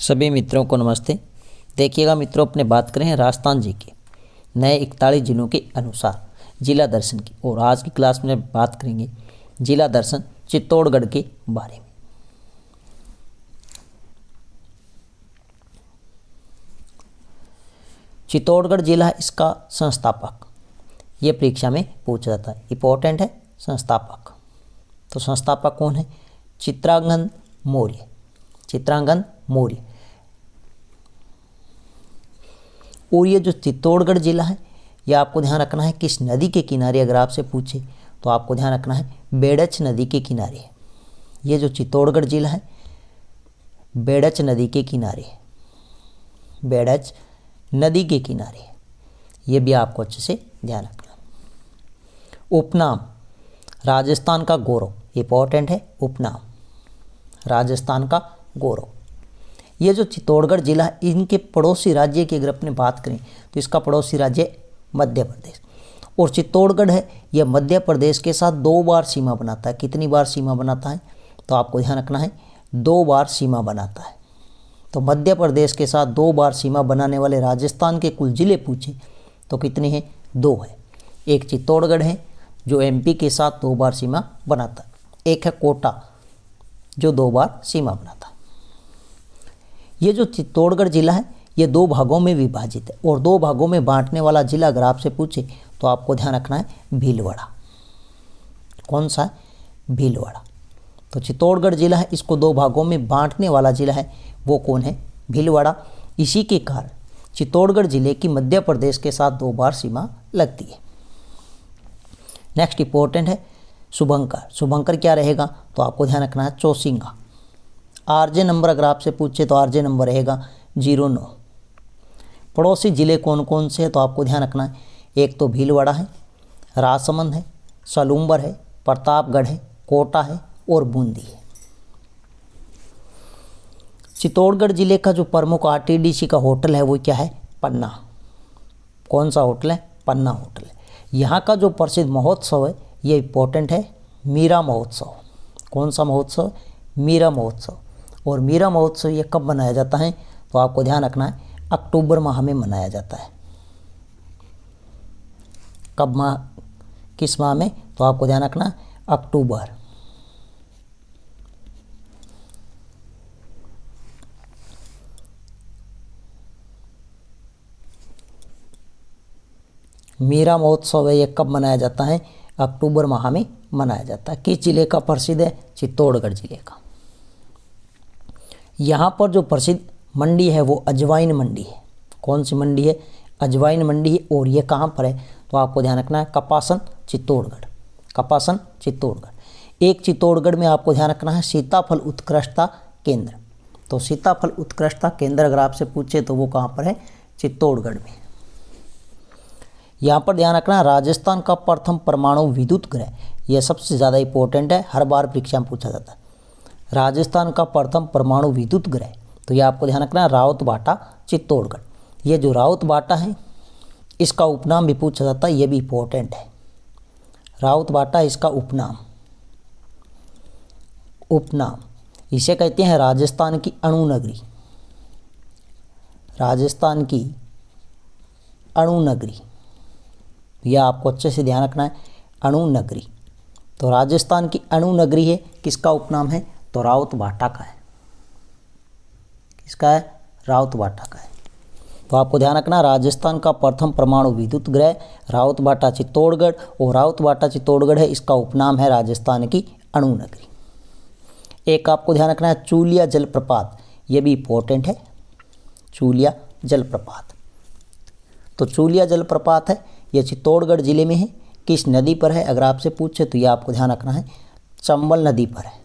सभी मित्रों को नमस्ते। देखिएगा मित्रों, अपने बात करें राजस्थान जी के नए 41 जिलों के अनुसार जिला दर्शन की। और आज की क्लास में बात करेंगे जिला दर्शन चित्तौड़गढ़ के बारे में। चित्तौड़गढ़ जिला है इसका संस्थापक, ये परीक्षा में पूछा जाता है, इंपॉर्टेंट है संस्थापक। तो संस्थापक कौन है? चित्रांगद मौर्य। चित्रांगद मौर्य। और ये जो चित्तौड़गढ़ जिला है, यह आपको ध्यान रखना है किस नदी के किनारे, अगर आपसे पूछे तो आपको ध्यान रखना है बेड़च नदी के किनारे है। ये जो चित्तौड़गढ़ जिला है बेड़च नदी के किनारे है, बेड़च नदी के किनारे है। ये भी आपको अच्छे से ध्यान रखना। उपनाम राजस्थान का गौरव, इंपॉर्टेंट है उपनाम, राजस्थान का गौरव। ये जो चित्तौड़गढ़ जिला है, इनके पड़ोसी राज्य की अगर अपने बात करें तो इसका पड़ोसी राज्य मध्य प्रदेश। और चित्तौड़गढ़ है यह मध्य प्रदेश के साथ 2 बार सीमा बनाता है। कितनी बार सीमा बनाता है? तो आपको ध्यान रखना है 2 बार सीमा बनाता है। तो मध्य प्रदेश के साथ 2 बार सीमा बनाने वाले राजस्थान के कुल जिले पूछे तो कितने हैं? 2 है। एक चित्तौड़गढ़ है जो एमपी के साथ 2 बार सीमा बनाता है, एक है कोटा जो 2 बार सीमा बनाता है। ये जो चित्तौड़गढ़ जिला है ये 2 भागों में विभाजित है। और 2 भागों में बांटने वाला जिला अगर आपसे पूछे तो आपको ध्यान रखना है भीलवाड़ा। कौन सा है? भीलवाड़ा। तो चित्तौड़गढ़ जिला है इसको 2 भागों में बांटने वाला जिला है, वो कौन है? भीलवाड़ा। इसी के कारण चित्तौड़गढ़ जिले की मध्य प्रदेश के साथ 2 बार सीमा लगती है। नेक्स्ट इंपॉर्टेंट है शुभंकर। शुभंकर क्या रहेगा? तो आपको ध्यान रखना है चौसिंगा। आरजे नंबर अगर आपसे पूछे तो आरजे नंबर रहेगा 09। पड़ोसी जिले कौन कौन से हैं? तो आपको ध्यान रखना है एक तो भीलवाड़ा है, राजसमंद है, सलूम्बर है, प्रतापगढ़ है, कोटा है और बूंदी है। चित्तौड़गढ़ जिले का जो प्रमुख आरटीडीसी का होटल है वो क्या है? पन्ना। कौन सा होटल है? पन्ना होटल है। यहाँ का जो प्रसिद्ध महोत्सव है ये इंपॉर्टेंट है मीरा महोत्सव। कौन सा महोत्सव? मीरा महोत्सव। और मीरा महोत्सव ये कब मनाया जाता है? तो आपको ध्यान रखना है अक्टूबर माह में मनाया जाता है। कब माह? किस माह में? तो आपको ध्यान रखना है अक्टूबर। मीरा महोत्सव है ये कब मनाया जाता है? अक्टूबर माह में मनाया जाता है। किस जिले का प्रसिद्ध है? चित्तौड़गढ़ जिले का। यहाँ पर जो प्रसिद्ध मंडी है वो अजवाइन मंडी है। कौन सी मंडी है? अजवाइन मंडी है। और ये कहाँ पर है? तो आपको ध्यान रखना है कपासन चित्तौड़गढ़। कपासन चित्तौड़गढ़। एक चित्तौड़गढ़ में आपको ध्यान रखना है सीताफल उत्कृष्टता केंद्र। तो सीताफल उत्कृष्टता केंद्र अगर आपसे पूछे तो वो कहाँ पर है? चित्तौड़गढ़ में। यहाँ पर ध्यान रखना है राजस्थान का प्रथम परमाणु विद्युत गृह, यह सबसे ज़्यादा इंपॉर्टेंट है, हर बार परीक्षा में पूछा जाता है। राजस्थान का प्रथम परमाणु विद्युत गृह, तो यह आपको ध्यान रखना है रावतबाटा चित्तौड़गढ़। ये जो रावतबाटा है इसका उपनाम भी पूछा जाता है, ये भी इंपॉर्टेंट है। रावतबाटा इसका उपनाम, इसे कहते हैं राजस्थान की अणु नगरी। राजस्थान की अणु नगरी, यह आपको अच्छे से ध्यान रखना है अणु नगरी। तो राजस्थान की अणु नगरी है, किसका उपनाम है? तो रावतबाटा का है। किसका है? रावतबाटा का है। तो आपको ध्यान रखना राजस्थान का प्रथम परमाणु विद्युत गृह रावतबाटा चित्तौड़गढ़, और रावतबाटा चित्तौड़गढ़ है इसका उपनाम है राजस्थान की अणु नगरी। एक आपको ध्यान रखना है चूलिया जलप्रपात, ये भी इंपॉर्टेंट है। चूलिया जलप्रपात, तो चूलिया जलप्रपात है यह चित्तौड़गढ़ जिले में है। किस नदी पर है? अगर आपसे पूछे तो यह आपको ध्यान रखना है चंबल नदी पर है।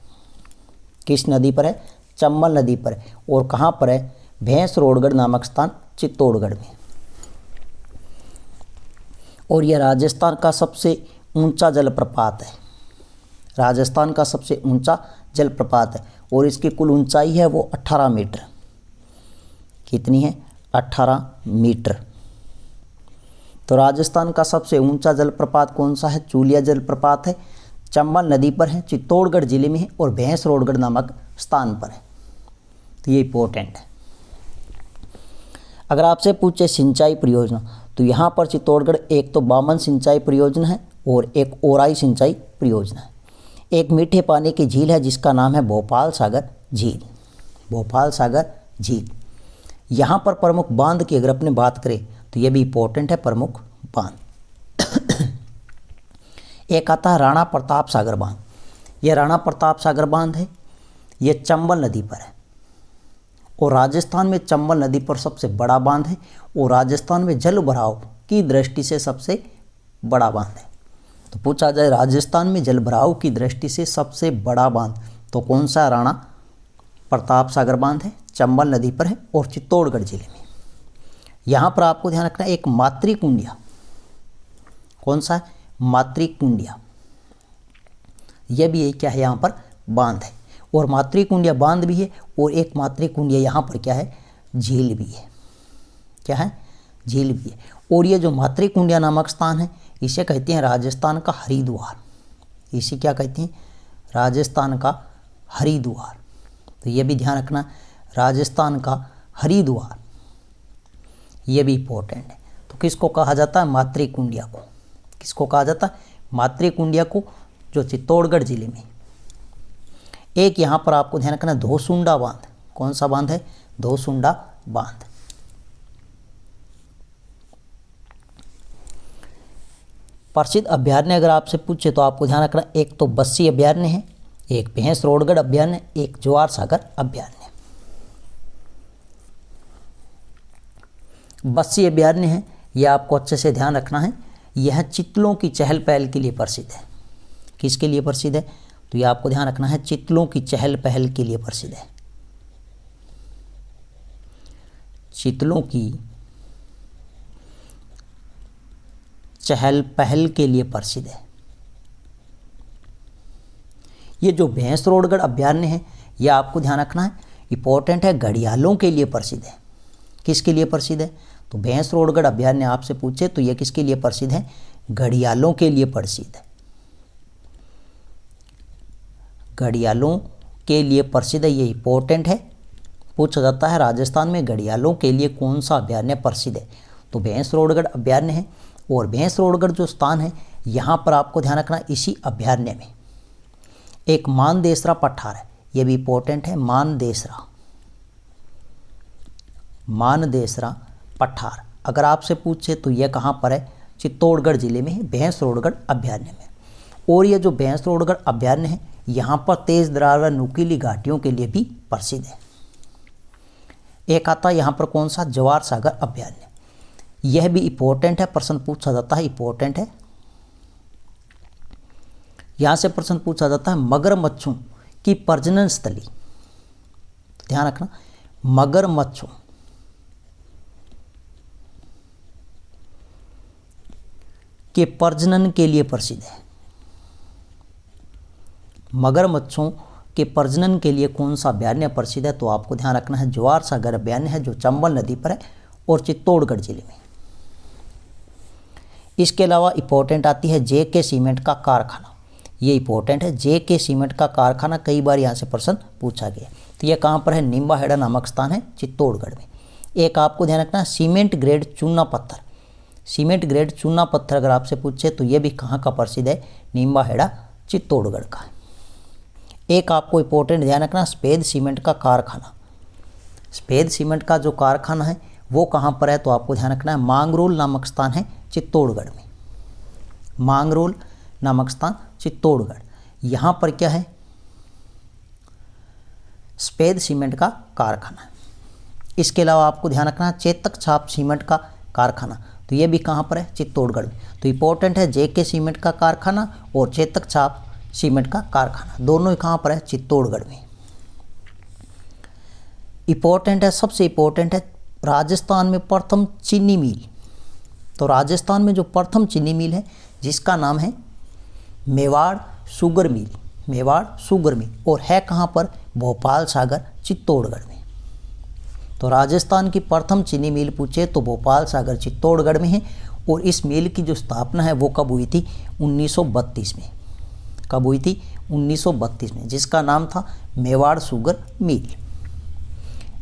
किस नदी पर है? चंबल नदी पर है। और कहाँ पर है? भैंसरोडगढ़ नामक स्थान चित्तौड़गढ़ में। और यह राजस्थान का सबसे ऊंचा जलप्रपात है। राजस्थान का सबसे ऊंचा जलप्रपात है और इसकी कुल ऊंचाई है वो 18 मीटर। कितनी है? 18 मीटर। तो राजस्थान का सबसे ऊंचा जलप्रपात कौन सा है? चूलिया जलप्रपात है, चंबल नदी पर है, चित्तौड़गढ़ जिले में है और भैंसरोडगढ़ नामक स्थान पर है। तो ये इंपॉर्टेंट है। अगर आपसे पूछे सिंचाई परियोजना, तो यहाँ पर चित्तौड़गढ़ एक तो बामन सिंचाई परियोजना है और एक ओराई सिंचाई परियोजना है। एक मीठे पानी की झील है जिसका नाम है भोपाल सागर झील। भोपाल सागर झील। यहाँ पर प्रमुख बांध की अगर अपने बात करें तो ये भी इंपॉर्टेंट है, प्रमुख बांध। एक आता है राणा प्रताप सागर बांध। यह राणा प्रताप सागर बांध है, ये चंबल नदी पर है और राजस्थान में चंबल नदी पर सबसे बड़ा बांध है और राजस्थान में जल भराव की दृष्टि से सबसे बड़ा बांध है। तो पूछा जाए राजस्थान में जल भराव की दृष्टि से सबसे बड़ा बांध तो कौन सा? राणा प्रताप सागर बांध है, चंबल नदी पर है और चित्तौड़गढ़ जिले में। यहाँ पर आपको ध्यान रखना है एक मातृकुंडिया। कौन सा है? मातृकुंडिया। यह भी एक क्या है? यहाँ पर बांध है और मातृकुंडिया बांध भी है और एक मातृकुंडिया यहाँ पर क्या है? झील भी है। क्या है? झील भी है। और ये जो मातृकुंडिया नामक स्थान है इसे कहते हैं राजस्थान का हरिद्वार। इसे क्या कहते हैं? राजस्थान का हरिद्वार। तो ये भी ध्यान रखना, राजस्थान का हरिद्वार, ये भी इंपॉर्टेंट है। तो किसको कहा जाता है? मातृकुंडिया को। किसको कहा जाता है? मातृकुंडिया को, जो चित्तौड़गढ़ जिले में। एक यहाँ पर आपको ध्यान रखना धोसुंडा बांध। कौन सा बांध है? धोसुंडा बांध। प्रसिद्ध अभयारण्य अगर आपसे पूछे तो आपको ध्यान रखना एक तो बस्सी अभयारण्य है, एक भैंसरोडगढ़ अभयारण्य, एक ज्वार सागर अभयारण्य। बस्सी अभयारण्य है, यह आपको अच्छे से ध्यान रखना है। यह चितलों की चहल पहल के लिए प्रसिद्ध है। किसके लिए प्रसिद्ध है? तो यह आपको ध्यान रखना है चितलों की चहल पहल के लिए प्रसिद्ध है। चितलों की चहल पहल के लिए प्रसिद्ध है। ये जो भैंसरोडगढ़ अभयारण्य है यह आपको ध्यान रखना है इंपॉर्टेंट है, घड़ियालों के लिए प्रसिद्ध है। किसके लिए प्रसिद्ध है? तो भैंसरोडगढ़ अभयारण्य आपसे पूछे तो यह किसके लिए प्रसिद्ध है? घड़ियालों के लिए प्रसिद्ध है। घड़ियालों के लिए प्रसिद्ध है, ये इंपॉर्टेंट है। पूछा जाता है राजस्थान में घड़ियालों के लिए कौन सा अभयारण्य प्रसिद्ध है? तो भैंसरोडगढ़ अभयारण्य है। और भैंसरोडगढ़ जो स्थान है यहाँ पर आपको ध्यान रखना इसी अभयारण्य में एक मानदेसरा पठार है, ये भी इंपॉर्टेंट है। मानदेसरा, मानदेसरा पठार अगर आपसे पूछे तो यह कहाँ पर है? चित्तौड़गढ़ जिले में है, भैंसरोडगढ़ अभयारण्य में। और ये जो भैंसरोडगढ़ अभयारण्य है यहाँ पर तेज दरार व नुकीली घाटियों के लिए भी प्रसिद्ध है। एक आता है यहाँ पर कौन सा? ज्वार सागर अभयारण्य। यह भी इंपॉर्टेंट है, प्रश्न पूछा जाता है, इंपॉर्टेंट है। यहां से प्रश्न पूछा जाता है मगरमच्छों की प्रजनन स्थली। ध्यान रखना, मगरमच्छों के प्रजनन के लिए प्रसिद्ध है। मगरमच्छों के प्रजनन के लिए कौन सा अभयारण्य प्रसिद्ध है? तो आपको ध्यान रखना है ज्वार सागर अभयारण्य है, जो चंबल नदी पर है और चित्तौड़गढ़ जिले में। इसके अलावा इंपॉर्टेंट आती है जेके सीमेंट का कारखाना। ये इंपॉर्टेंट है, जेके सीमेंट का कारखाना कई बार यहाँ से प्रश्न पूछा गया। तो ये कहाँ पर है? निम्बाहेड़ा नामक स्थान है, चित्तौड़गढ़ में। एक आपको ध्यान रखना सीमेंट ग्रेड चूना पत्थर। सीमेंट ग्रेड चूना पत्थर अगर आपसे पूछे तो ये भी कहाँ का प्रसिद्ध है? निम्बाहेड़ा, चित्तौड़गढ़ का। एक आपको इंपॉर्टेंट ध्यान रखना सफेद सीमेंट का कारखाना। सफेद सीमेंट का जो कारखाना है वो कहाँ पर है? तो आपको ध्यान रखना है मांगरोल नामक स्थान है, चित्तौड़गढ़ में। मांगरोल नामक स्थान चित्तौड़गढ़, यहाँ पर क्या है? सफेद सीमेंट का कारखाना। इसके अलावा आपको ध्यान रखना चेतक छाप सीमेंट का कारखाना, तो ये भी कहाँ पर है? चित्तौड़गढ़ में। तो इंपॉर्टेंट है जेके सीमेंट का कारखाना और चेतक छाप सीमेंट का कारखाना, दोनों ही कहाँ पर है? चित्तौड़गढ़ में। इंपॉर्टेंट है, सबसे इंपॉर्टेंट है राजस्थान में प्रथम चीनी मिल। तो राजस्थान में जो प्रथम चीनी मिल है जिसका नाम है Mewar sugar mill. Mewar sugar mill, और है कहाँ पर? भोपाल सागर, चित्तौड़गढ़ में। तो राजस्थान की प्रथम चीनी मिल पूछे तो भोपाल सागर, चित्तौड़गढ़ में है। और इस मिल की जो स्थापना है वो कब हुई थी? 1932 में। कब हुई थी? 1932 में, जिसका नाम था मेवाड़ शुगर मिल।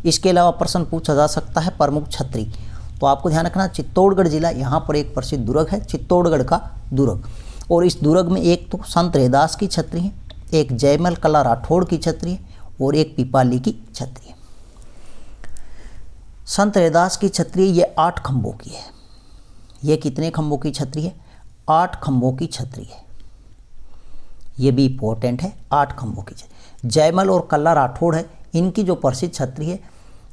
इसके अलावा प्रश्न पूछा जा सकता है प्रमुख छतरी। तो आपको ध्यान रखना चित्तौड़गढ़ जिला, यहाँ पर एक प्रसिद्ध दुर्ग है चित्तौड़गढ़ का दुर्ग, और इस दुर्ग में एक तो संत रैदास की छतरी है, एक जयमल कला राठौड़ की छतरी है और एक पीपाली की छतरी है। संत रैदास की छतरी ये 8 खंभों की है। ये कितने खंभों की छतरी है? 8 खंभों की छतरी है। ये भी इंपॉर्टेंट है, 8 खंभों की छतरी। जयमल और कल्ला राठौड़ है, इनकी जो प्रसिद्ध छतरी है,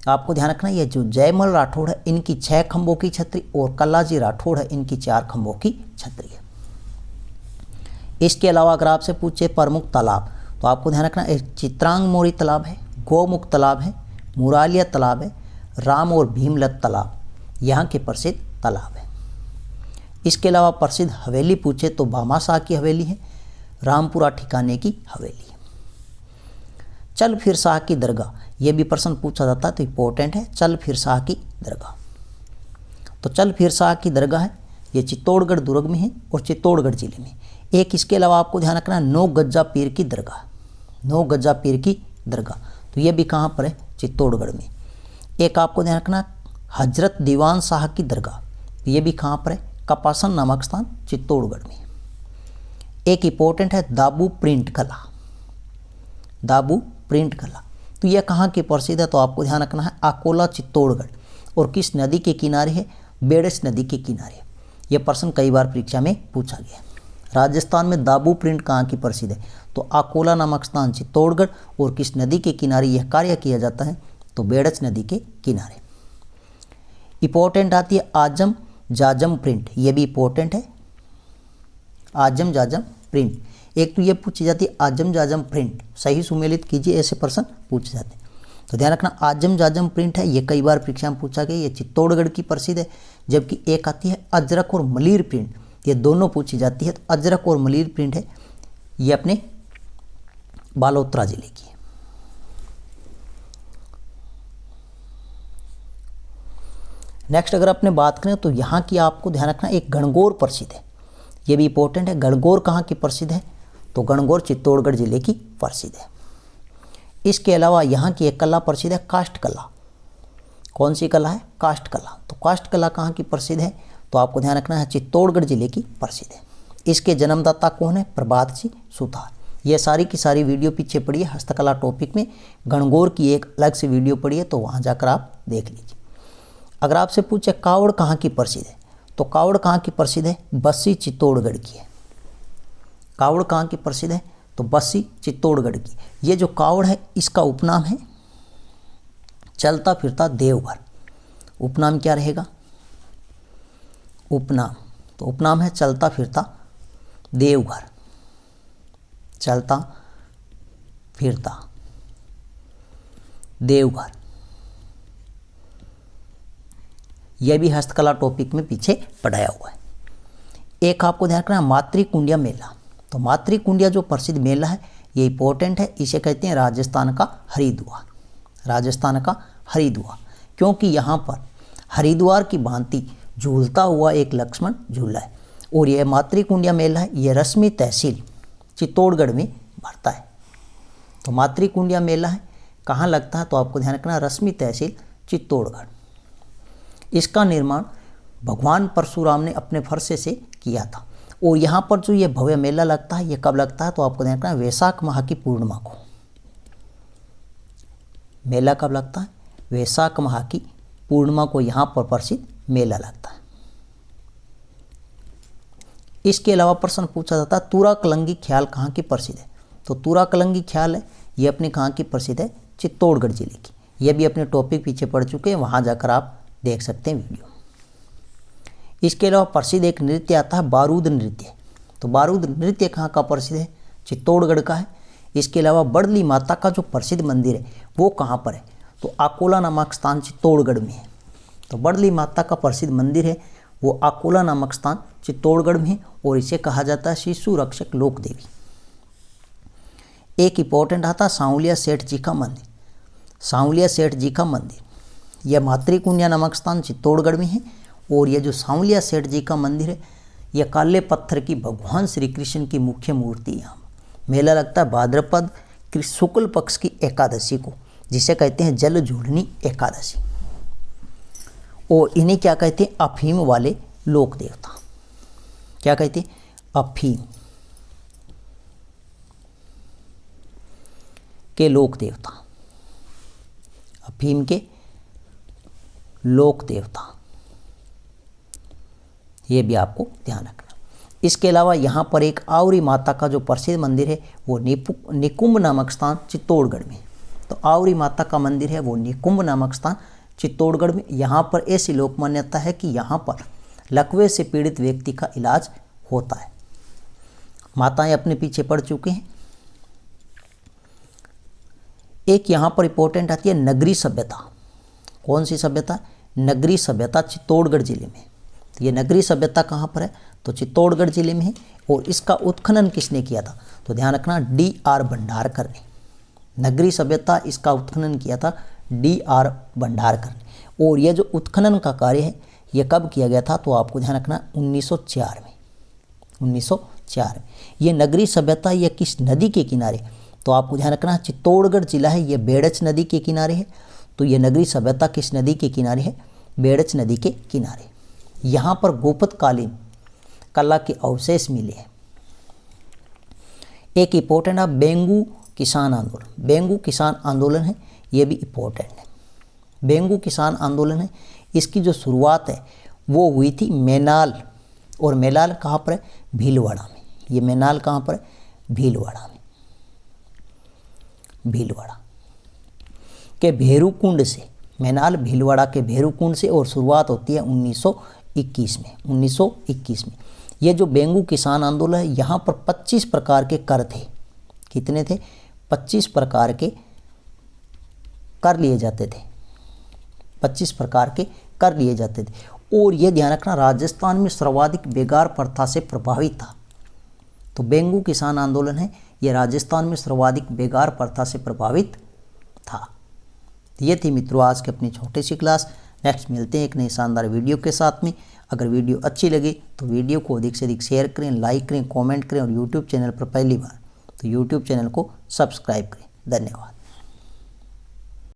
आपको ध्यान रखना ये जो जयमल राठौड़ है इनकी 6 खंभों की छतरी और कल्लाजी राठौड़ है इनकी 4 खंभों की छतरी है। इसके अलावा अगर आपसे पूछे प्रमुख तालाब, तो आपको ध्यान रखना एक चित्रांग मोरी तालाब है, गौमुख तालाब है, मुरालिया तालाब है, राम और भीमलत तालाब यहाँ के प्रसिद्ध तालाब है। इसके अलावा प्रसिद्ध हवेली पूछे तो भामाशाह की हवेली है, रामपुरा ठिकाने की हवेली है। चल फिर शाह की दरगाह, ये भी प्रश्न पूछा जाता है तो इम्पोर्टेंट है, चल फिर शाह की दरगाह। तो चल फिर शाह की दरगाह है, ये चित्तौड़गढ़ दुर्ग में है और चित्तौड़गढ़ जिले में। एक इसके अलावा आपको ध्यान रखना 9 गज्जा पीर की दरगाह, 9 गज्जा पीर की दरगाह, तो ये भी कहाँ पर है? चित्तौड़गढ़ में। एक आपको ध्यान रखना हजरत दीवान शाह की दरगाह, तो ये भी कहाँ पर है? कपासन नामक स्थान चित्तौड़गढ़ में। एक इंपॉर्टेंट है दाबू प्रिंट कला, दाबू प्रिंट कला, तो यह कहाँ की प्रसिद्ध है? तो आपको ध्यान रखना है अकोला चित्तौड़गढ़, और किस नदी के किनारे है? बेड़स नदी के किनारे। यह प्रश्न कई बार परीक्षा में पूछा गया। राजस्थान में दाबू प्रिंट कहाँ की प्रसिद्ध है? तो अकोला नामक स्थान चित्तौड़गढ़, और किस नदी के किनारे यह कार्य किया जाता है? तो बेड़स नदी के किनारे। इंपॉर्टेंट आती है आजम जाजम प्रिंट, ये भी इंपॉर्टेंट है, आजम जाजम प्रिंट। एक तो ये पूछी जाती है आजम जाजम प्रिंट, सही सुमेलित कीजिए, ऐसे प्रश्न पूछे जाते हैं। तो ध्यान रखना आजम जाजम प्रिंट है, ये कई बार परीक्षा में पूछा गया, ये चित्तौड़गढ़ की प्रसिद्ध है। जबकि एक आती है अजरक और मलीर प्रिंट, ये दोनों पूछी जाती है। तो अजरक और मलीर प्रिंट है, ये अपने बालोतरा जिले की है। नेक्स्ट अगर अपने बात करें तो यहाँ की आपको ध्यान रखना एक गणगौर प्रसिद्ध है, ये भी इंपॉर्टेंट है। गणगौर कहाँ की प्रसिद्ध है? तो गणगौर चित्तौड़गढ़ जिले की प्रसिद्ध है। इसके अलावा यहाँ की एक कला प्रसिद्ध है काष्ठ कला। कौन सी कला है? काष्ठ कला। तो काष्ठ कला कहाँ की प्रसिद्ध है? तो आपको ध्यान रखना है चित्तौड़गढ़ जिले की प्रसिद्ध है। इसके जन्मदाता कौन है? प्रभात सिंह सुतार। यह सारी की सारी वीडियो पीछे पड़ी है हस्तकला टॉपिक में, गणगौर की एक अलग से वीडियो पड़ी है, तो वहाँ जाकर आप देख लीजिए। अगर आपसे पूछे कावड़ कहाँ की प्रसिद्ध है? तो कावड़ कहाँ की प्रसिद्ध है? बस्सी चित्तौड़गढ़ की है। कावड़ कहाँ की प्रसिद्ध है? तो बस्सी चित्तौड़गढ़ की। ये जो कावड़ है इसका उपनाम है चलता फिरता देवघर। उपनाम क्या रहेगा? उपनाम, तो उपनाम है चलता फिरता देवघर, चलता फिरता देवघर। यह भी हस्तकला टॉपिक में पीछे पढ़ाया हुआ है। एक आपको ध्यान रखना मातृकुंडिया मेला। तो मातृकुंडिया जो प्रसिद्ध मेला है ये इंपॉर्टेंट है, इसे कहते हैं राजस्थान का हरिद्वार। राजस्थान का हरिद्वार, क्योंकि यहाँ पर हरिद्वार की भांति झूलता हुआ एक लक्ष्मण झूला है। और यह मातृकुंडिया मेला है, यह रश्मि तहसील चित्तौड़गढ़ में भरता है। तो मातृकुंडिया मेला है कहाँ लगता है? तो आपको ध्यान रखना रश्मि तहसील चित्तौड़गढ़। इसका निर्माण भगवान परशुराम ने अपने फरसे से किया था। और यहाँ पर जो ये भव्य मेला लगता है ये कब लगता है? तो आपको ध्यान रखना वैशाख माह की पूर्णिमा को। मेला कब लगता है? वैशाख माह की पूर्णिमा को यहाँ पर प्रसिद्ध मेला लगता है। इसके अलावा प्रश्न पूछा जाता है तुरा कलंगी ख्याल कहाँ की प्रसिद्ध है? तो तुरा कलंगी ख्याल है ये अपने कहाँ की प्रसिद्ध है? चित्तौड़गढ़ जिले की। ये भी अपने टॉपिक पीछे पढ़ चुके हैं, वहाँ जाकर आप देख सकते हैं वीडियो। इसके अलावा प्रसिद्ध एक नृत्य आता है बारूद नृत्य। तो बारूद नृत्य कहाँ का प्रसिद्ध है? चित्तौड़गढ़ का है। इसके अलावा बड़ली माता का जो प्रसिद्ध मंदिर है वो कहाँ पर है? तो अकोला नामक स्थान चित्तौड़गढ़ में है। तो बड़ली माता का प्रसिद्ध मंदिर है वो अकोला नामक स्थान चित्तौड़गढ़ में है, और इसे कहा जाता है शिशु रक्षक लोक देवी। एक इंपॉर्टेंट आता है सांवलिया सेठ जी का मंदिर। सांवलिया सेठ जी का मंदिर यह मातृकुंडिया नामक स्थान चित्तौड़गढ़ में है। और यह जो सांवलिया सेठ जी का मंदिर है यह काले पत्थर की भगवान श्री कृष्ण की मुख्य मूर्ति यहाँ मेला लगता है भाद्रपद शुक्ल पक्ष की एकादशी को, जिसे कहते हैं जल झूलनी एकादशी। और इन्हें क्या कहते हैं, अफीम वाले लोक देवता। क्या कहते हैं, अफीम के लोक देवता, अफीम के लोक देवता, ये भी आपको ध्यान रखना। इसके अलावा यहाँ पर एक आवरी माता का जो प्रसिद्ध मंदिर है वो निकुंभ नामक स्थान चित्तौड़गढ़ में। तो आवरी माता का मंदिर है वो निकुंभ नामक स्थान चित्तौड़गढ़ में। यहाँ पर ऐसी लोक मान्यता है कि यहाँ पर लकवे से पीड़ित व्यक्ति का इलाज होता है। माताएं अपने पीछे पड़ चुके हैं। एक यहाँ पर इंपॉर्टेंट आती है नगरी सभ्यता। कौन सी सभ्यता, नगरी सभ्यता चित्तौड़गढ़ जिले में। तो ये नगरी सभ्यता कहाँ पर है, तो चित्तौड़गढ़ जिले में है। और इसका उत्खनन किसने किया था, तो ध्यान रखना D.R. भंडारकर ने। नगरी सभ्यता, इसका उत्खनन किया था D.R. भंडारकर ने। और यह जो उत्खनन का कार्य है ये कब किया गया था, तो आपको ध्यान रखना 1904 में। 1904 में। ये नगरी सभ्यता ये किस नदी के किनारे, तो आपको ध्यान रखना चित्तौड़गढ़ जिला है ये बेड़च नदी के किनारे है। तो ये नगरी सभ्यता किस नदी के किनारे है, बेड़च नदी के किनारे। यहाँ पर गुप्तकालीन कला के अवशेष मिले हैं। एक इंपॉर्टेंट है बेंगू किसान आंदोलन। बेंगू किसान आंदोलन है ये भी इंपॉर्टेंट है। बेंगू किसान आंदोलन है, इसकी जो शुरुआत है वो हुई थी मेनाल। और मेनाल कहाँ पर है, भीलवाड़ा में। ये मेनाल कहाँ पर है, भीलवाड़ा में। भीलवाड़ा के भेरूकुंड से, मेनाल भीलवाड़ा के भेरूकुंड से। और शुरुआत होती है 1921 में। 1921 में ये जो बेंगू किसान आंदोलन है यहाँ पर 25 प्रकार के कर थे। कितने थे, 25 प्रकार के कर लिए जाते थे। 25 प्रकार के कर लिए जाते थे। और ये ध्यान रखना राजस्थान में सर्वाधिक बेगार प्रथा से प्रभावित था। तो बेंगू किसान आंदोलन है ये राजस्थान में सर्वाधिक बेगार प्रथा से प्रभावित था। ये थी मित्रों आज की अपनी छोटी सी क्लास। नेक्स्ट मिलते हैं एक नई शानदार वीडियो के साथ में। अगर वीडियो अच्छी लगे तो वीडियो को अधिक से अधिक शेयर करें, लाइक करें, कमेंट करें। और यूट्यूब चैनल पर पहली बार तो यूट्यूब चैनल को सब्सक्राइब करें। धन्यवाद।